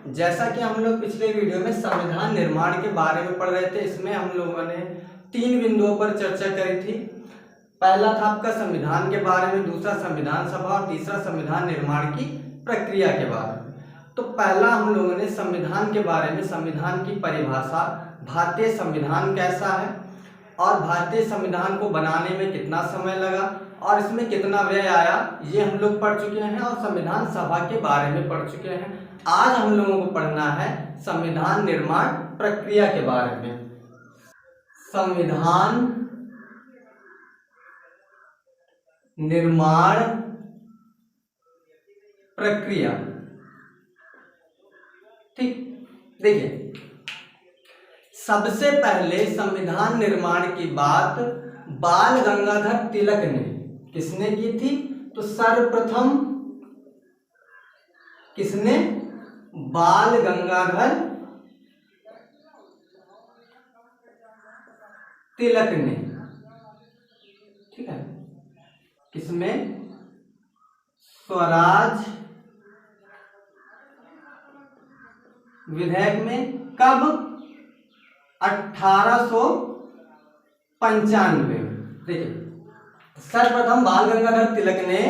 जैसा कि हम लोग पिछले वीडियो में संविधान निर्माण के बारे में पढ़ रहे थे, इसमें हम लोगों ने 3 बिंदुओं पर चर्चा करी थी। पहला था आपका संविधान के बारे में, दूसरा संविधान सभा और तीसरा संविधान निर्माण की प्रक्रिया के बारे में। तो पहला हम लोगों ने संविधान के बारे में, संविधान की परिभाषा, भारतीय संविधान कैसा है और भारतीय संविधान को बनाने में कितना समय लगा और इसमें कितना व्यय आया, ये हम लोग पढ़ चुके हैं और संविधान सभा के बारे में पढ़ चुके हैं। आज हम लोगों को पढ़ना है संविधान निर्माण प्रक्रिया के बारे में। संविधान निर्माण प्रक्रिया, ठीक। देखिए, सबसे पहले संविधान निर्माण की बात बाल गंगाधर तिलक ने, किसने की थी? तो सर्वप्रथम किसने? बाल गंगाधर तिलक ने, ठीक है। किसमें? स्वराज विधेयक में। कब? 1895 में। देखिए, सर्वप्रथम बाल गंगाधर तिलक ने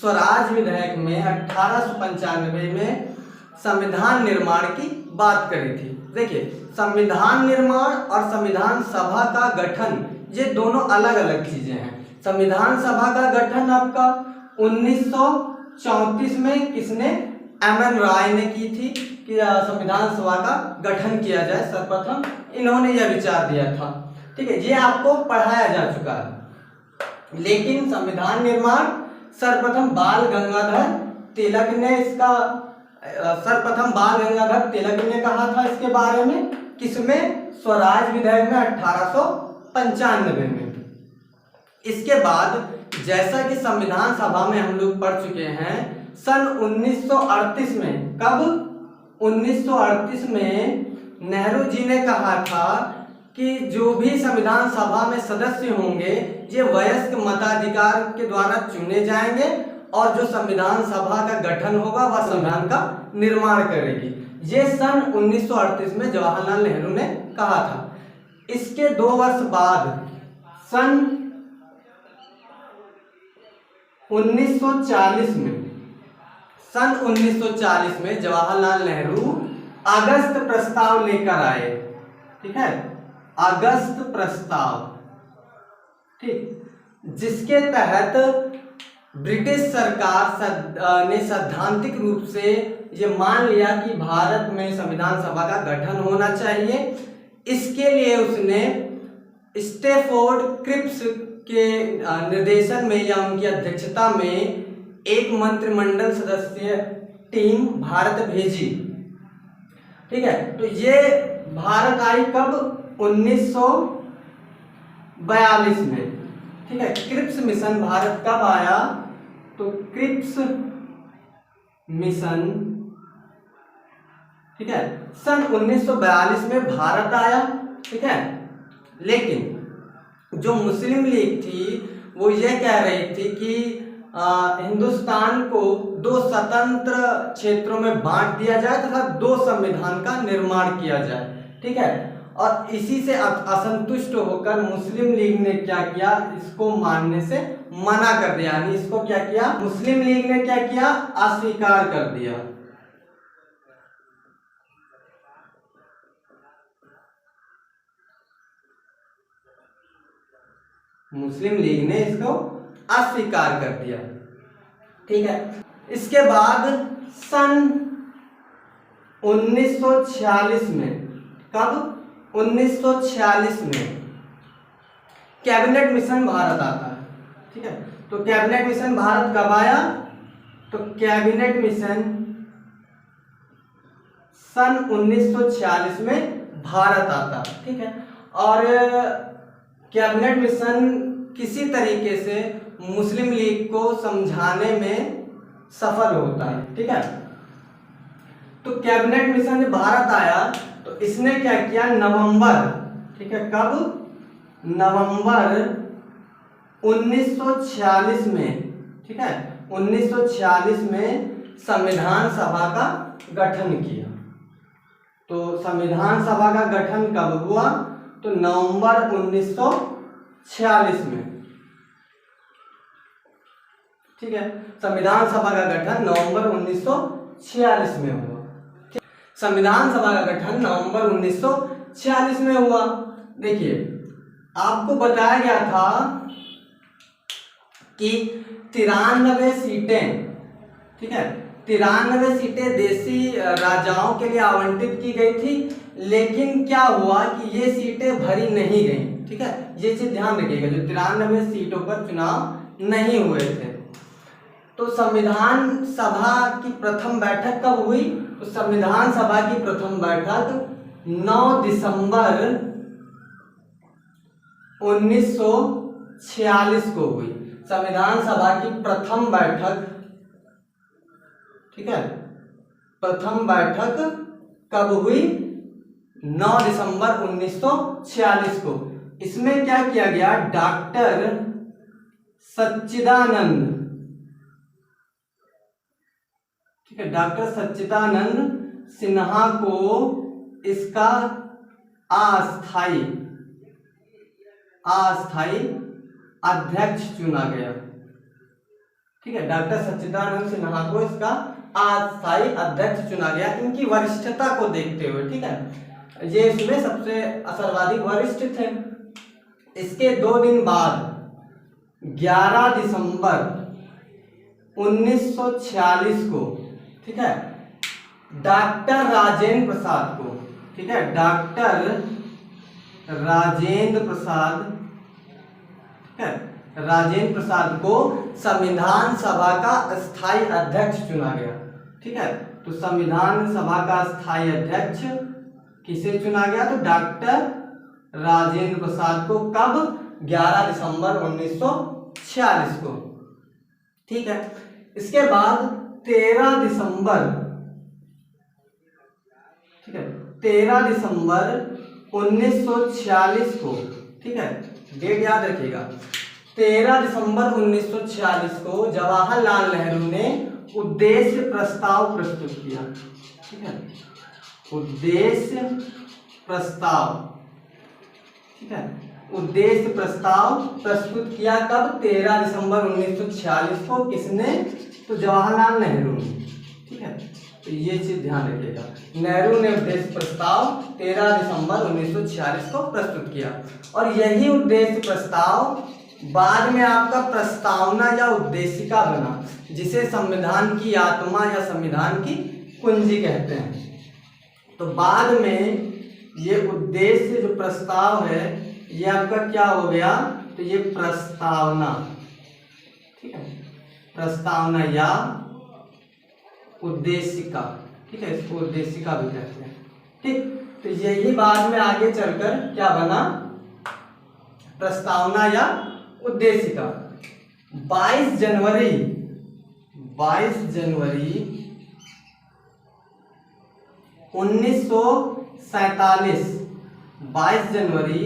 स्वराज विधेयक में 1895 में संविधान निर्माण की बात करी थी। देखिए, संविधान निर्माण और संविधान सभा का गठन, ये दोनों अलग अलग चीजें हैं। संविधान सभा का गठन आपका 1934 में किसने? एम.एन. राय ने की थी कि संविधान सभा का गठन किया जाए। सर्वप्रथम इन्होंने यह विचार दिया था, ठीक है। ये आपको पढ़ाया जा चुका है। लेकिन संविधान निर्माण सर्वप्रथम बाल गंगाधर तिलक ने कहा था इसके बारे में। किसमें? स्वराज विधेयक में 1895 में। इसके बाद जैसा कि संविधान सभा में हम लोग पढ़ चुके हैं, सन 1938 में, कब? 1938 में नेहरू जी ने कहा था कि जो भी संविधान सभा में सदस्य होंगे ये वयस्क मताधिकार के द्वारा चुने जाएंगे और जो संविधान सभा का गठन होगा वह संविधान का निर्माण करेगी। ये सन 1938 में जवाहरलाल नेहरू ने कहा था। इसके 2 वर्ष बाद सन 1940 में जवाहरलाल नेहरू अगस्त प्रस्ताव लेकर आए, ठीक है। अगस्त प्रस्ताव, ठीक, जिसके तहत ब्रिटिश सरकार ने सैद्धांतिक रूप से ये मान लिया कि भारत में संविधान सभा का गठन होना चाहिए। इसके लिए उसने स्टैफोर्ड क्रिप्स के निर्देशन में या उनकी अध्यक्षता में एक मंत्रिमंडल सदस्य टीम भारत भेजी, ठीक है। तो ये भारत आई कब? 1942 में, ठीक है। क्रिप्स मिशन भारत कब आया? तो क्रिप्स मिशन, ठीक है, सन 1942 में भारत आया, ठीक है। लेकिन जो मुस्लिम लीग थी वो ये कह रही थी कि हिंदुस्तान को 2 स्वतंत्र क्षेत्रों में बांट दिया जाए तथा 2 संविधान का निर्माण किया जाए, ठीक है। और इसी से असंतुष्ट होकर मुस्लिम लीग ने क्या किया? इसको मानने से मना कर दिया। यानी इसको क्या किया? मुस्लिम लीग ने क्या किया? अस्वीकार कर दिया। मुस्लिम लीग ने इसको अस्वीकार कर दिया, ठीक है। इसके बाद सन 1946 में, कब? 1946 में कैबिनेट मिशन भारत आता है, ठीक है। तो कैबिनेट मिशन भारत कब आया? तो कैबिनेट मिशन सन 1946 में भारत आता, ठीक है। और कैबिनेट मिशन किसी तरीके से मुस्लिम लीग को समझाने में सफल होता है, ठीक है। तो कैबिनेट मिशन जब भारत आया तो इसने क्या किया? नवंबर, ठीक है, कब? नवंबर 1946 में, ठीक है, 1946 में संविधान सभा का गठन किया। तो संविधान सभा का गठन कब हुआ? तो नवंबर 1946 में। ठीक है, संविधान सभा का गठन नवंबर 1946 में हुआ। संविधान सभा का गठन नवंबर 1946 में हुआ। देखिए, आपको बताया गया था कि 93 सीटें, ठीक है, 93 सीटें देशी राजाओं के लिए आवंटित की गई थी, लेकिन क्या हुआ कि ये सीटें भरी नहीं गई। ठीक है, ये चीज ध्यान रखिएगा, जो 93 सीटों पर चुनाव नहीं हुए थे। तो संविधान सभा की प्रथम बैठक कब हुई? तो संविधान सभा की प्रथम बैठक 9 दिसंबर 1946 को हुई। संविधान सभा की प्रथम बैठक, ठीक है, प्रथम बैठक कब हुई? 9 दिसंबर 1946 को। इसमें क्या किया गया? डॉक्टर सच्चिदानंद, ठीक है, डॉक्टर सच्चिदानंद सिन्हा को इसका अस्थाई अध्यक्ष चुना गया। ठीक है, डॉक्टर सच्चिदानंद सिन्हा को इसका अस्थाई अध्यक्ष चुना गया, इनकी वरिष्ठता को देखते हुए। ठीक है, ये इसमें सबसे सर्वाधिक वरिष्ठ थे। इसके 2 दिन बाद 11 दिसंबर 1946 को, ठीक है, डॉक्टर राजेंद्र प्रसाद को, ठीक है, डॉक्टर राजेंद्र प्रसाद, ठीक है, राजेंद्र प्रसाद को संविधान सभा का स्थायी अध्यक्ष चुना गया। ठीक है, तो संविधान सभा का स्थायी अध्यक्ष किसे चुना गया? तो डॉक्टर राजेंद्र प्रसाद को। कब? 11 दिसंबर 1946 को। ठीक है, इसके बाद 13 दिसंबर, ठीक है, 13 दिसंबर 1946 को, ठीक है, डेट याद रखिएगा, 13 दिसंबर 1946 को जवाहरलाल नेहरू ने उद्देश्य प्रस्ताव प्रस्तुत किया। ठीक है, उद्देश्य प्रस्ताव, ठीक है, उद्देश्य प्रस्ताव प्रस्तुत किया। कब? 13 दिसंबर 1946 को। किसने? तो जवाहरलाल नेहरू ने। ठीक है, तो ये चीज ध्यान रखिएगा, नेहरू ने उद्देश्य प्रस्ताव 13 दिसंबर 1946 को प्रस्तुत किया। और यही उद्देश्य प्रस्ताव बाद में आपका प्रस्तावना या उद्देशिका बना, जिसे संविधान की आत्मा या संविधान की कुंजी कहते हैं। तो बाद में ये उद्देश्य जो प्रस्ताव है, ये आपका क्या हो गया? तो ये प्रस्तावना, ठीक है, प्रस्तावना या उद्देशिका, ठीक है, इसको उद्देशिका भी कहते हैं। ठीक, तो यही बाद में आगे चलकर क्या बना? प्रस्तावना या उद्देशिका। 22 जनवरी 1947, 22 जनवरी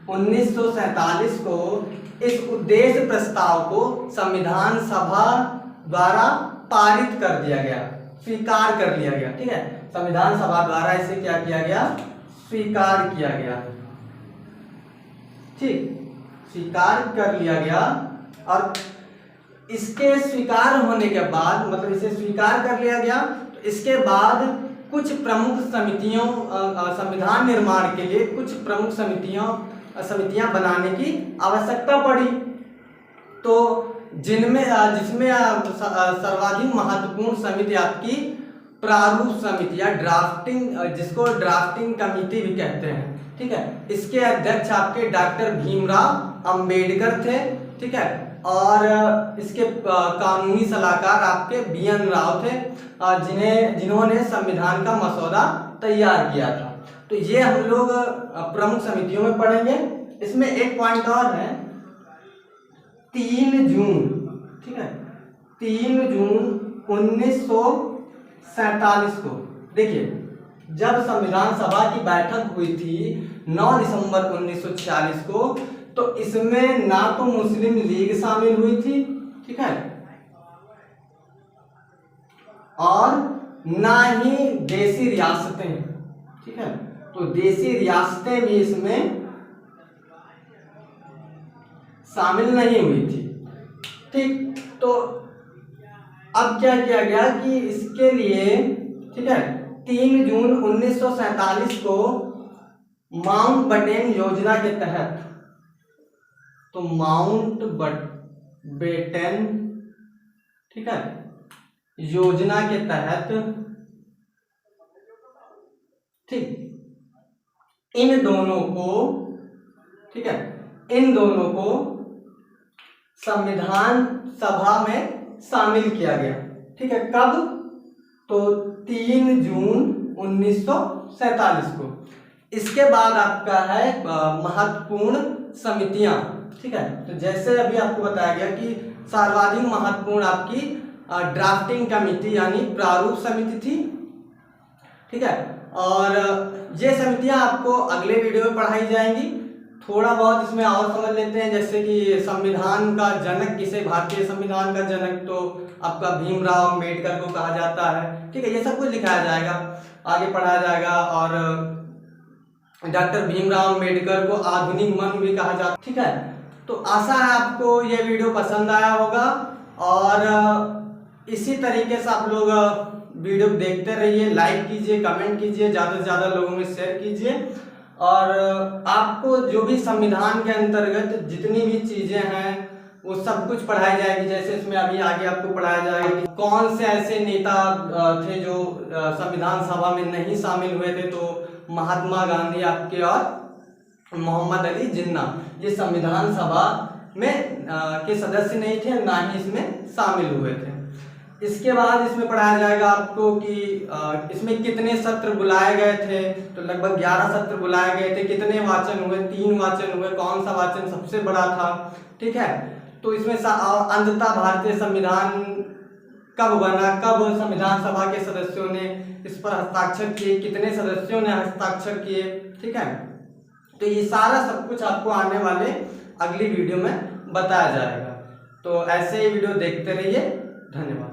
1947 को इस उद्देश्य प्रस्ताव को संविधान सभा द्वारा पारित कर दिया गया, स्वीकार कर लिया गया। ठीक है, संविधान सभा द्वारा इसे क्या किया गया? स्वीकार किया गया। ठीक, स्वीकार कर लिया गया। और इसके स्वीकार होने के बाद, मतलब इसे स्वीकार कर लिया गया, तो इसके बाद कुछ प्रमुख समितियों, संविधान निर्माण के लिए कुछ प्रमुख समितियां बनाने की आवश्यकता पड़ी। तो जिसमें सर्वाधिक महत्वपूर्ण समिति आपकी प्रारूप समिति या ड्राफ्टिंग, जिसको ड्राफ्टिंग कमेटी भी कहते हैं। ठीक है, इसके अध्यक्ष आपके डॉक्टर भीमराव अंबेडकर थे। ठीक है, और इसके कानूनी सलाहकार आपके BN राव थे, जिन्होंने संविधान का मसौदा तैयार किया था। तो ये हम लोग प्रमुख समितियों में पढ़ेंगे। इसमें एक पॉइंट और है, 3 जून, ठीक है, 3 जून 1947 को, देखिए, जब संविधान सभा की बैठक हुई थी 9 दिसंबर 1946 को, तो इसमें ना तो मुस्लिम लीग शामिल हुई थी, ठीक है, और ना ही देशी रियासतें, ठीक है। तो देशी रियासतें भी इसमें शामिल नहीं हुई थी। ठीक, तो अब क्या किया गया कि इसके लिए, ठीक है, 3 जून 1947 को माउंटबेटन योजना के तहत, तो माउंटबेटन, ठीक है, योजना के तहत, ठीक, इन दोनों को, ठीक है, इन दोनों को संविधान सभा में शामिल किया गया। ठीक है, कब? तो 3 जून 1947 को। इसके बाद आपका है महत्वपूर्ण समितियां। ठीक है, तो जैसे अभी आपको बताया गया कि सर्वाधिक महत्वपूर्ण आपकी ड्राफ्टिंग कमेटी यानी प्रारूप समिति थी। ठीक है, और ये समितियां आपको अगले वीडियो में पढ़ाई जाएंगी। थोड़ा बहुत इसमें और समझ लेते हैं, जैसे कि संविधान का जनक किसे, भारतीय संविधान का जनक तो आपका भीमराव अम्बेडकर को कहा जाता है। ठीक है, ये सब कुछ लिखाया जाएगा, आगे पढ़ाया जाएगा। और डॉक्टर भीमराव अम्बेडकर को आधुनिक मन भी कहा जाता है। ठीक है, तो आशा है आपको ये वीडियो पसंद आया होगा, और इसी तरीके से आप लोग वीडियो देखते रहिए, लाइक कीजिए, कमेंट कीजिए, ज़्यादा से ज़्यादा लोगों में शेयर कीजिए। और आपको जो भी संविधान के अंतर्गत जितनी भी चीज़ें हैं वो सब कुछ पढ़ाई जाएगी। जैसे इसमें अभी आगे आपको पढ़ाया जाएगा कि कौन से ऐसे नेता थे जो संविधान सभा में नहीं शामिल हुए थे। तो महात्मा गांधी आपके और मोहम्मद अली जिन्ना ये संविधान सभा में के सदस्य नहीं थे, ना ही इसमें शामिल हुए थे। इसके बाद इसमें पढ़ाया जाएगा आपको कि इसमें कितने सत्र बुलाए गए थे। तो लगभग 11 सत्र बुलाए गए थे। कितने वाचन हुए? 3 वाचन हुए। कौन सा वाचन सबसे बड़ा था? ठीक है, तो इसमें अंततः भारतीय संविधान कब बना, कब संविधान सभा के सदस्यों ने इस पर हस्ताक्षर किए, कितने सदस्यों ने हस्ताक्षर किए। ठीक है, तो ये सारा सब कुछ आपको आने वाले अगली वीडियो में बताया जाएगा। तो ऐसे ही वीडियो देखते रहिए। धन्यवाद।